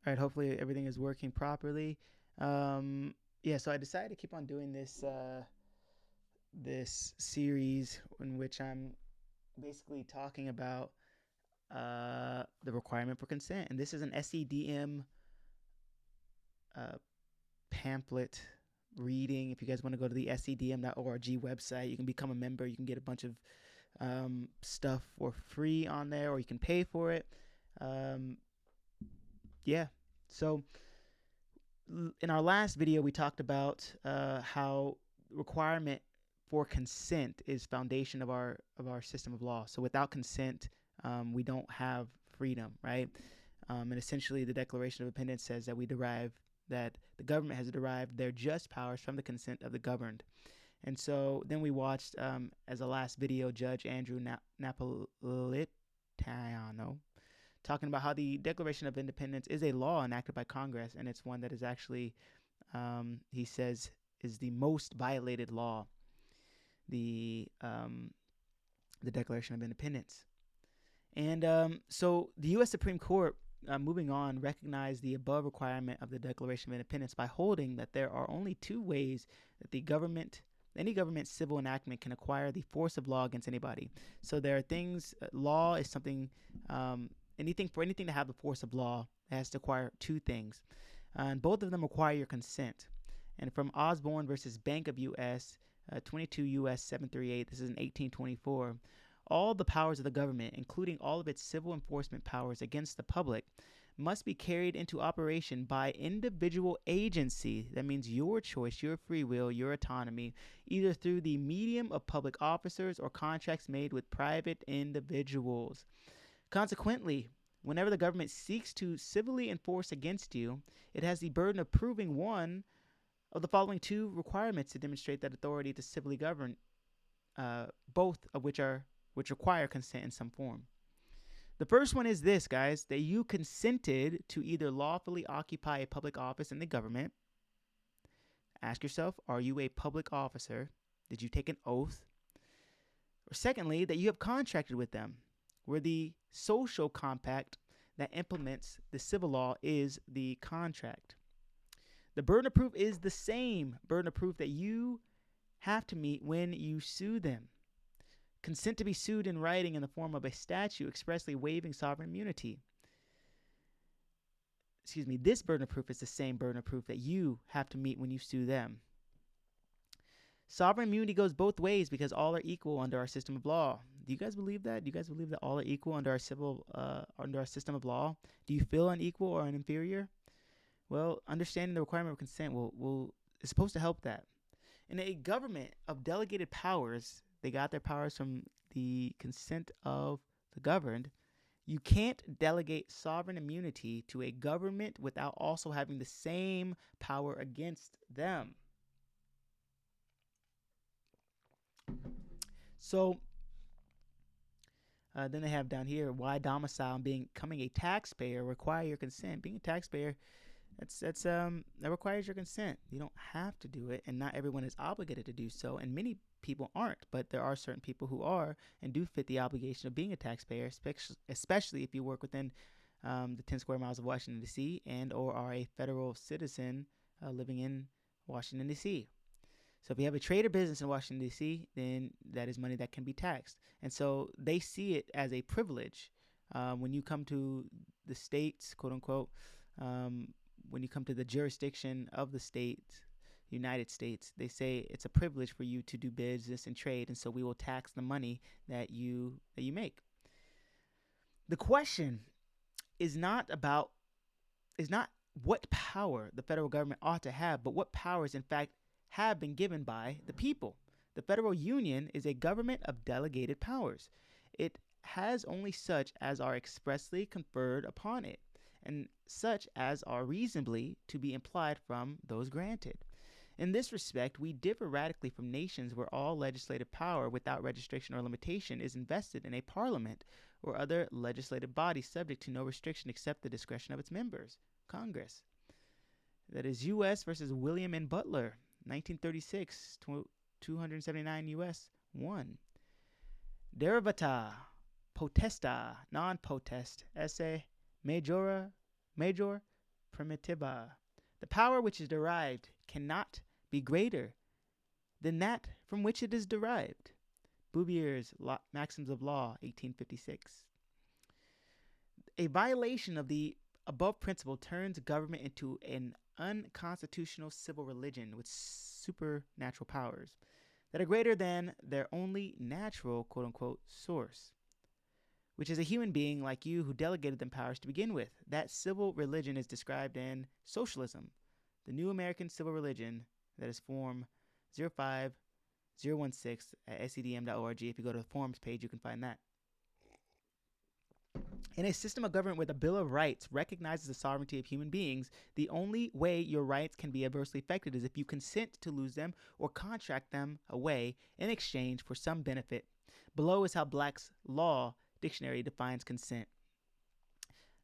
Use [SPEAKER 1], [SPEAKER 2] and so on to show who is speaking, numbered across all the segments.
[SPEAKER 1] All right, hopefully everything is working properly. Yeah, so I decided to keep on doing this series in which I'm basically talking about the requirement for consent, and this is an SEDM uh, pamphlet reading. If you guys want to go to the sedm.org website, you can become a member. You can get a bunch of stuff for free on there, or you can pay for it. Um, yeah, so in our last video, we talked about how requirement for consent is foundation of our system of law. So without consent, we don't have freedom, right? And essentially, the Declaration of Independence says that that the government has derived their just powers from the consent of the governed. And so then we watched, as a last video, Judge Andrew Napolitano talking about how the Declaration of Independence is a law enacted by Congress, and it's one that is actually, he says, is the most violated law, the um, the Declaration of Independence. And so the U.S. Supreme Court, moving on, recognized the above requirement of the Declaration of Independence by holding that there are only two ways that any government civil enactment can acquire the force of law against anybody. So there are things, law is something, anything to have the force of law, it has to acquire two things. And both of them require your consent. And from Osborne versus Bank of U.S., 22 U.S. 738, this is in 1824, all the powers of the government, including all of its civil enforcement powers against the public, must be carried into operation by individual agency. That means your choice, your free will, your autonomy, either through the medium of public officers or contracts made with private individuals. Consequently, whenever the government seeks to civilly enforce against you, it has the burden of proving one of the following two requirements to demonstrate that authority to civilly govern, both of which require consent in some form. The first one is this, guys, that you consented to either lawfully occupy a public office in the government. Ask yourself, are you a public officer? Did you take an oath? Or secondly, that you have contracted with them, where the social compact that implements the civil law is the contract. The burden of proof is the same burden of proof that you have to meet when you sue them. Consent to be sued in writing in the form of a statute expressly waiving sovereign immunity. This burden of proof is the same burden of proof that you have to meet when you sue them. Sovereign immunity goes both ways because all are equal under our system of law. Do you guys believe that? Do you guys believe that all are equal under our system of law? Do you feel unequal or inferior? Well, understanding the requirement of consent is supposed to help that. In a government of delegated powers, they got their powers from the consent of the governed. You can't delegate sovereign immunity to a government without also having the same power against them. So then they have down here, why domicile and becoming a taxpayer require your consent. Being a taxpayer, that requires your consent. You don't have to do it, and not everyone is obligated to do so, and many people aren't, but there are certain people who are and do fit the obligation of being a taxpayer, especially if you work within the 10 square miles of Washington, D.C. and or are a federal citizen living in Washington, D.C. So if you have a trade or business in Washington, D.C., then that is money that can be taxed. And so they see it as a privilege when you come to the states, quote unquote, when you come to the jurisdiction of the state, United States, they say it's a privilege for you to do business and trade, and so we will tax the money that you make. The question is not what power the federal government ought to have, but what powers, in fact, have been given by the people. The federal union is a government of delegated powers. It has only such as are expressly conferred upon it, and such as are reasonably to be implied from those granted. In this respect, we differ radically from nations where all legislative power without registration or limitation is invested in a parliament or other legislative body subject to no restriction except the discretion of its members, Congress. That is U.S. versus William and Butler, 1936, 279 U.S. 1. Derivata, potesta, non-potest, esse major primitiva. The power which is derived cannot be greater than that from which it is derived. Bouvier's Maxims of Law, 1856. A violation of the above principle turns government into an unconstitutional civil religion with supernatural powers that are greater than their only natural, quote unquote, source, which is a human being like you who delegated them powers to begin with. That civil religion is described in Socialism, the New American Civil Religion, that is Form 05016 at scdm.org. If you go to the forms page, you can find that. In a system of government where the Bill of Rights recognizes the sovereignty of human beings, the only way your rights can be adversely affected is if you consent to lose them or contract them away in exchange for some benefit. Below is how Black's Law Dictionary defines consent.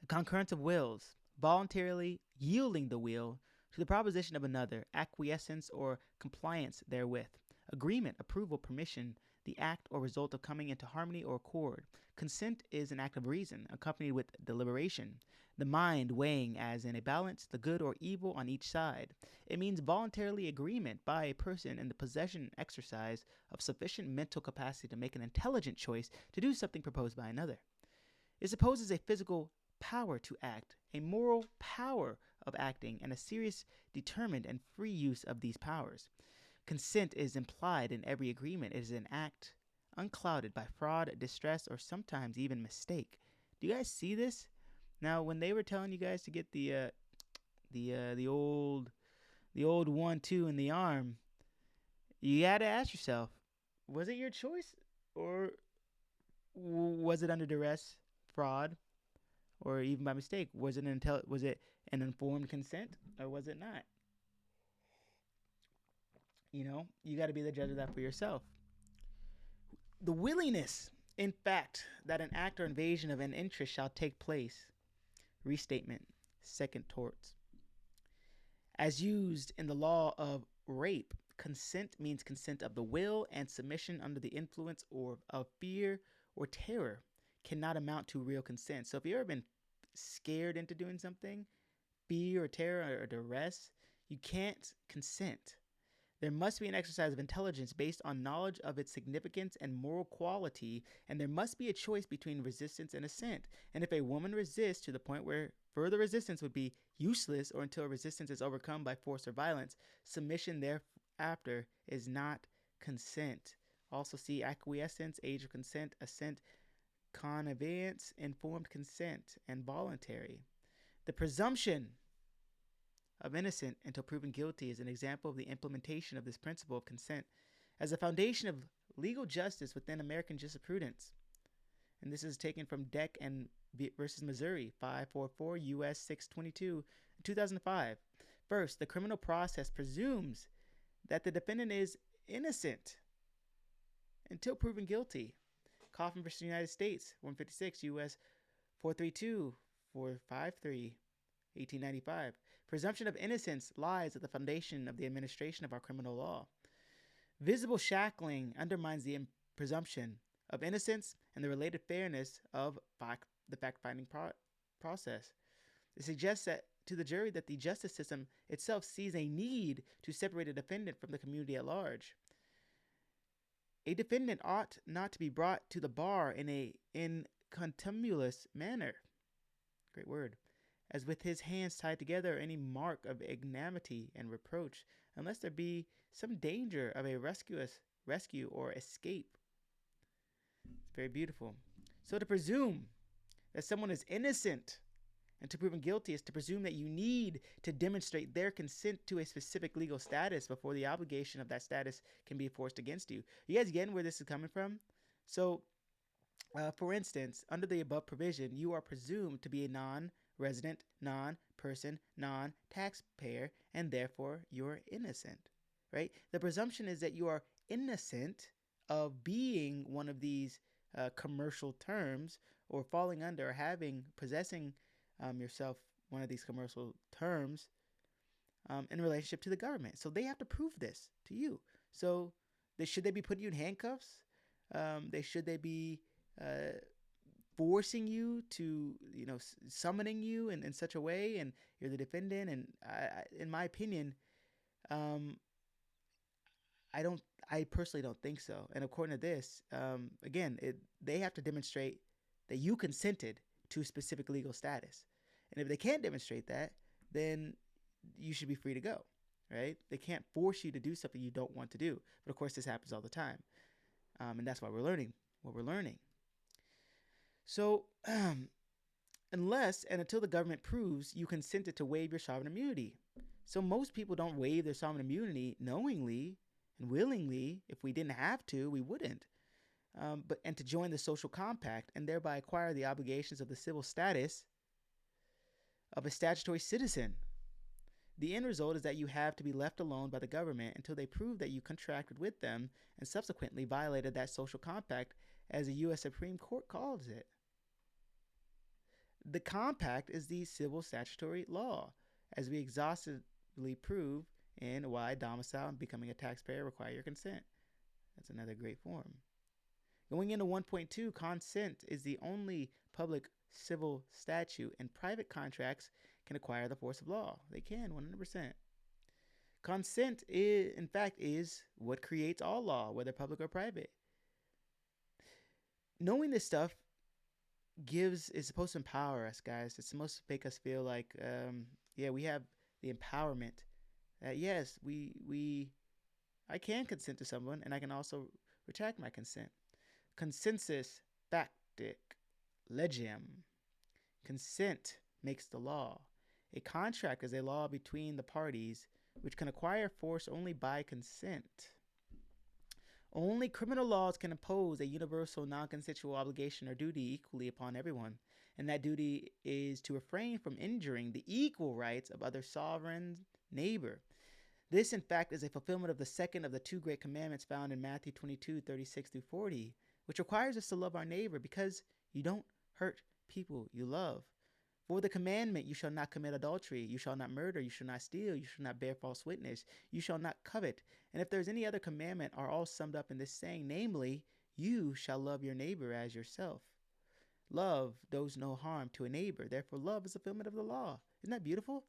[SPEAKER 1] A concurrence of wills, voluntarily yielding the will to the proposition of another, acquiescence or compliance therewith, agreement, approval, permission, the act or result of coming into harmony or accord. Consent is an act of reason, accompanied with deliberation, the mind weighing as in a balance the good or evil on each side. It means voluntarily agreement by a person in the possession and exercise of sufficient mental capacity to make an intelligent choice to do something proposed by another. It supposes a physical power to act, a moral power of acting, and a serious, determined, and free use of these powers. Consent is implied in every agreement. It is an act unclouded by fraud, distress, or sometimes even mistake. Do you guys see this? Now, when they were telling you guys to get the old 1-2 in the arm, you had to ask yourself, was it your choice, or was it under duress, fraud, or even by mistake? Was it an informed consent, or was it not? You know, you got to be the judge of that for yourself. The willingness, in fact, that an act or invasion of an interest shall take place. Restatement, second torts. As used in the law of rape, consent means consent of the will, and submission under the influence or of fear or terror cannot amount to real consent. So if you've ever been scared into doing something, fear or terror or duress, you can't consent. There must be an exercise of intelligence based on knowledge of its significance and moral quality, and there must be a choice between resistance and assent. And if a woman resists to the point where further resistance would be useless, or until resistance is overcome by force or violence, submission thereafter is not consent. Also see acquiescence, age of consent, assent, connivance, informed consent, and voluntary. The presumption of innocent until proven guilty is an example of the implementation of this principle of consent as a foundation of legal justice within American jurisprudence. And this is taken from Deck and versus Missouri, 544 U.S. 622, 2005. First, the criminal process presumes that the defendant is innocent until proven guilty. Coffin versus United States, 156 U.S. 432, 453, 1895. Presumption of innocence lies at the foundation of the administration of our criminal law. Visible shackling undermines the presumption of innocence and the related fairness of the fact-finding process. It suggests that to the jury that the justice system itself sees a need to separate a defendant from the community at large. A defendant ought not to be brought to the bar in a contumelious manner. Great word. As with his hands tied together, any mark of ignominy and reproach, unless there be some danger of a rescue or escape. It's very beautiful. So to presume that someone is innocent and to prove him guilty is to presume that you need to demonstrate their consent to a specific legal status before the obligation of that status can be enforced against you. You guys getting where this is coming from? So, for instance, under the above provision, you are presumed to be a non-resident, non-person, non-taxpayer, and therefore you're innocent, right? The presumption is that you are innocent of being one of these commercial terms, or falling under or possessing yourself one of these commercial terms in relationship to the government. So they have to prove this to you. So should they be putting you in handcuffs? Should they be forcing you to, summoning you in such a way, and you're the defendant. And in my opinion, um, I don't. I personally don't think so. And according to this, again, they have to demonstrate that you consented to specific legal status. And if they can't demonstrate that, then you should be free to go, right? They can't force you to do something you don't want to do. But of course, this happens all the time, and that's why we're learning what we're learning. So, unless and until the government proves you consented to waive your sovereign immunity. So most people don't waive their sovereign immunity knowingly and willingly. If we didn't have to, we wouldn't. And to join the social compact and thereby acquire the obligations of the civil status of a statutory citizen. The end result is that you have to be left alone by the government until they prove that you contracted with them and subsequently violated that social compact, as the U.S. Supreme Court calls it. The compact is the civil statutory law, as we exhaustively prove in why domicile and becoming a taxpayer require your consent. That's another great form. Going into 1.2, consent is the only public civil statute, and private contracts can acquire the force of law. They can, 100%. Consent, in fact, is what creates all law, whether public or private. Knowing this stuff is supposed to empower us, guys. It's supposed to make us feel like, we have the empowerment that yes, I can consent to someone, and I can also retract my consent. Consensus factic legem. Consent makes the law. A contract is a law between the parties which can acquire force only by consent. Only criminal laws can impose a universal non-consensual obligation or duty equally upon everyone, and that duty is to refrain from injuring the equal rights of other sovereign neighbor. This, in fact, is a fulfillment of the second of the two great commandments found in Matthew 22:36-40, which requires us to love our neighbor because you don't hurt people you love. For the commandment, you shall not commit adultery, you shall not murder, you shall not steal, you shall not bear false witness, you shall not covet. And if there's any other commandment, are all summed up in this saying, namely, you shall love your neighbor as yourself. Love does no harm to a neighbor, therefore love is the fulfillment of the law. Isn't that beautiful?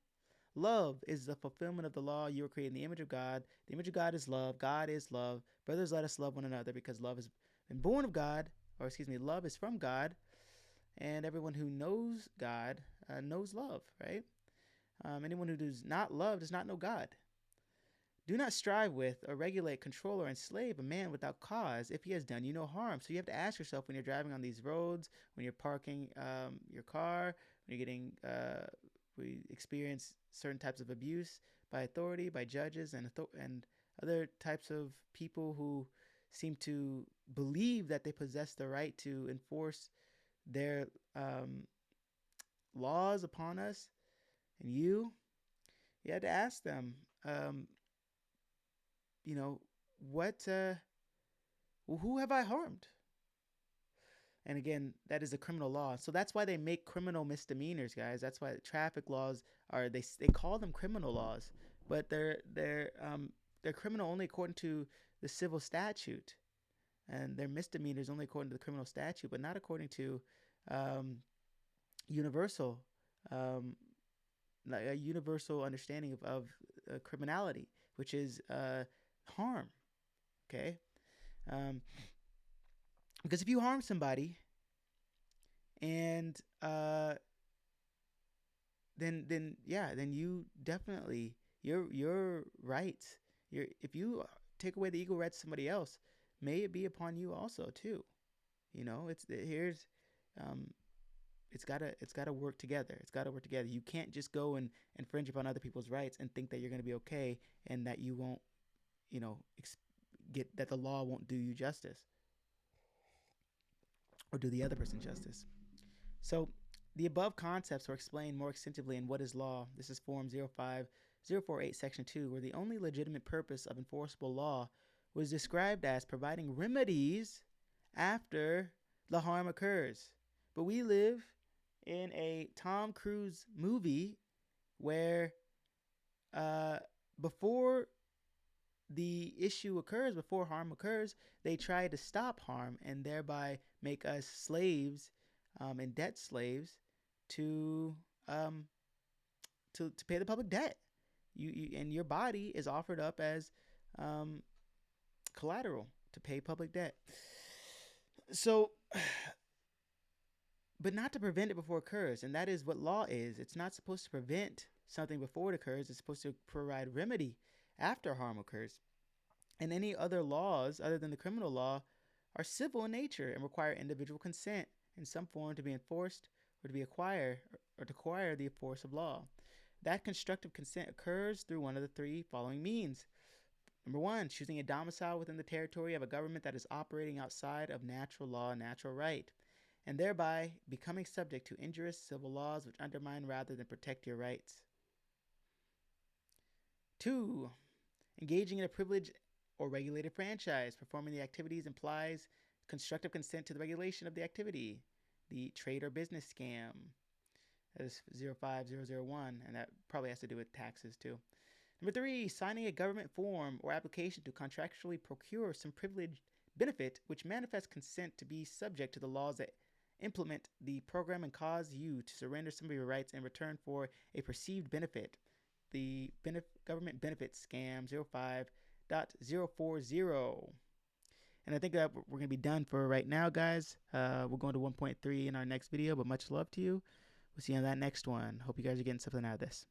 [SPEAKER 1] Love is the fulfillment of the law. You were created in the image of God. The image of God is love. God is love. Brothers, let us love one another because love has been born of God, love is from God. And everyone who knows God knows love, right? Anyone who does not love does not know God. Do not strive with or regulate, control, or enslave a man without cause if he has done you no harm. So you have to ask yourself when you're driving on these roads, when you're parking your car, when you're getting, we experience certain types of abuse by authority, by judges, and other types of people who seem to believe that they possess the right to enforce their laws upon us, and you had to ask them, who have I harmed? And again, that is a criminal law. So that's why they make criminal misdemeanors, guys. That's why traffic laws they call them criminal laws, but they're criminal only according to the civil statute, and they're misdemeanors only according to the criminal statute, but not according to universal like a universal understanding of criminality, which is harm. Okay, because if you harm somebody, and then you definitely your rights. If you take away the equal rights of somebody else, may it be upon you also too. It's gotta work together. It's gotta work together. You can't just go and infringe upon other people's rights and think that you're gonna be okay and that you won't, get that the law won't do you justice or do the other person justice. So the above concepts are explained more extensively in What is Law? This is Form 05048, Section 2, where the only legitimate purpose of enforceable law was described as providing remedies after the harm occurs. But we live in a Tom Cruise movie where before the issue occurs, before harm occurs, they try to stop harm and thereby make us slaves and debt slaves to um, to pay the public debt. You and your body is offered up as um, collateral to pay public debt. So, but not to prevent it before it occurs, and that is what law is. It's not supposed to prevent something before it occurs. It's supposed to provide remedy after harm occurs. And any other laws other than the criminal law are civil in nature and require individual consent in some form to be enforced or to be acquired or to acquire the force of law. That constructive consent occurs through one of the three following means. Number one, choosing a domicile within the territory of a government that is operating outside of natural law and natural right, and thereby becoming subject to injurious civil laws which undermine rather than protect your rights. Two, engaging in a privileged or regulated franchise. Performing the activities implies constructive consent to the regulation of the activity. The trade or business scam. That is 05001, and that probably has to do with taxes too. Number three, signing a government form or application to contractually procure some privileged benefit which manifests consent to be subject to the laws that implement the program and cause you to surrender some of your rights in return for a perceived benefit. The government benefits scam 05.040. And I think that we're going to be done for right now, guys. We'll go into 1.3 in our next video, but much love to you. We'll see you on that next one. Hope you guys are getting something out of this.